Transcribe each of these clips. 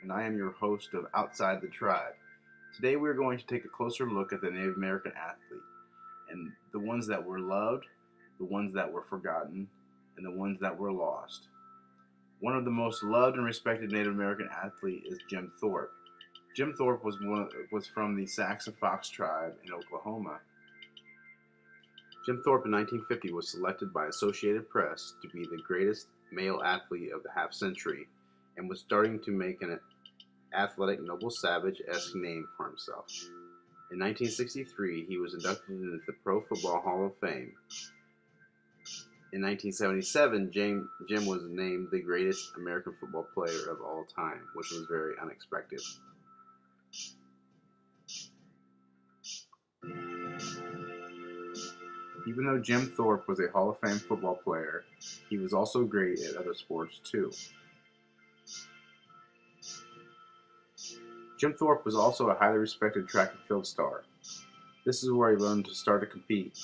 and I am your host of Outside the Tribe. Today we're going to take a closer look at the Native American athlete and the ones that were loved, the ones that were forgotten, and the ones that were lost. One of the most loved and respected Native American athlete is Jim Thorpe. Jim Thorpe was from the Saxon Fox tribe in Oklahoma. Jim Thorpe in 1950 was selected by Associated Press to be the greatest male athlete of the half century and was starting to make an athletic Noble Savage-esque name for himself. In 1963, he was inducted into the Pro Football Hall of Fame. In 1977, Jim was named the greatest American football player of all time, which was very unexpected. Even though Jim Thorpe was a Hall of Fame football player, he was also great at other sports too. Jim Thorpe was also a highly respected track and field star. This is where he learned to start to compete.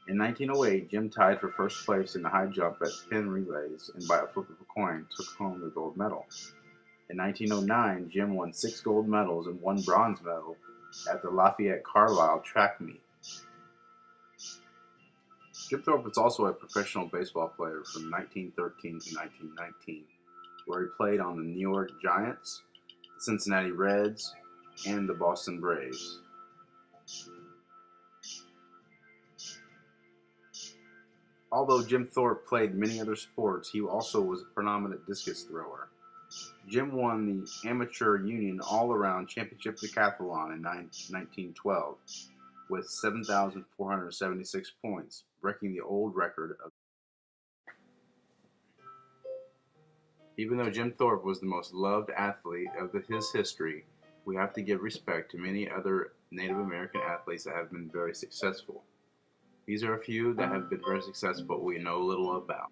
In 1908, Jim tied for first place in the high jump at pin relays and by a flip of a coin took home the gold medal. In 1909, Jim won 6 gold medals and 1 bronze medal at the Lafayette Carlisle track meet. Jim Thorpe was also a professional baseball player from 1913 to 1919, where he played on the New York Giants, the Cincinnati Reds, and the Boston Braves. Although Jim Thorpe played many other sports, he also was a predominant discus thrower. Jim won the Amateur Union All-Around Championship Decathlon in 1912 with 7,476 points, breaking the old record of. Even though Jim Thorpe was the most loved athlete of his history, we have to give respect to many other Native American athletes that have been very successful. These are a few that have been very successful we know little about.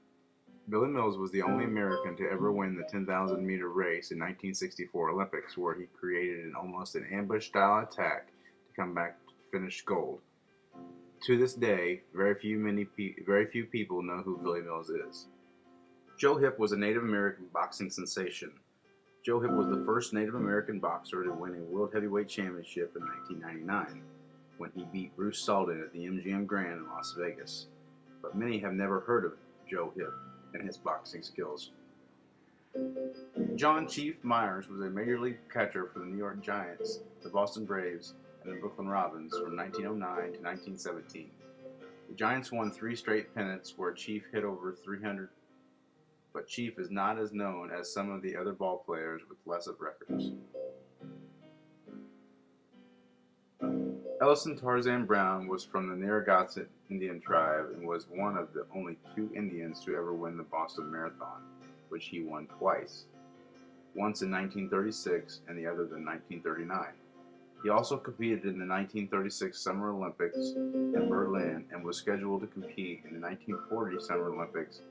Billy Mills was the only American to ever win the 10,000-meter race in 1964 Olympics, where he created almost an ambush-style attack to come back to finish gold. To this day, very few people know who Billy Mills is. Joe Hipp was a Native American boxing sensation. Joe Hipp was the first Native American boxer to win a World Heavyweight Championship in 1999, when he beat Bruce Sullivan at the MGM Grand in Las Vegas. But many have never heard of Joe Hipp and his boxing skills. John Chief Myers was a major league catcher for the New York Giants, the Boston Braves, and the Brooklyn Robins from 1909 to 1917. The Giants won 3 straight pennants where Chief hit over 300, but Chief is not as known as some of the other ball players with less of records. Ellison Tarzan Brown was from the Narragansett Indian tribe and was one of the only 2 Indians to ever win the Boston Marathon, which he won twice, once in 1936 and the other in 1939. He also competed in the 1936 Summer Olympics in Berlin and was scheduled to compete in the 1940 Summer Olympics.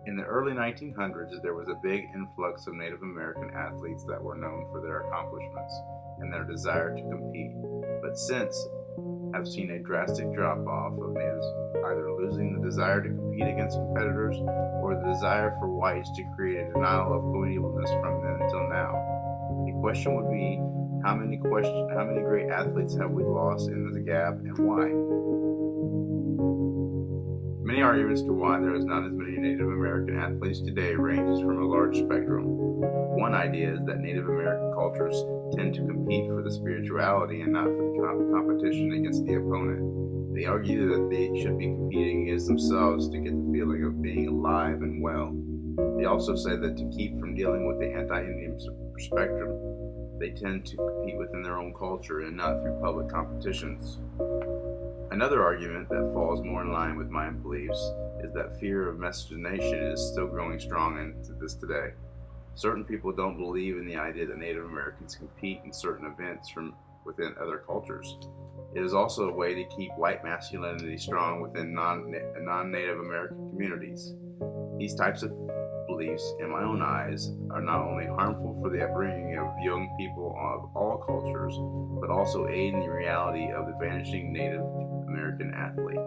In the early 1900s, there was a big influx of Native American athletes that were known for their accomplishments and their desire to compete, but since have seen a drastic drop-off of natives either losing the desire to compete against competitors or the desire for whites to create a denial of colonialness from then until now. The question would be, how many great athletes have we lost in the gap and why? Many arguments to why there is not as many Native American athletes today ranges from a large spectrum. One idea is that Native American cultures tend to compete for the spirituality and not for the competition against the opponent. They argue that they should be competing against themselves to get the feeling of being alive and well. They also say that to keep from dealing with the anti-Indian spectrum, they tend to compete within their own culture and not through public competitions. Another argument that falls more in line with my beliefs is that fear of miscegenation is still growing strong into this today. Certain people don't believe in the idea that Native Americans compete in certain events from within other cultures. It is also a way to keep white masculinity strong within non-Native American communities. These types of beliefs, in my own eyes, are not only harmful for the upbringing of young people of all cultures, but also aid in the reality of the vanishing Native American athlete.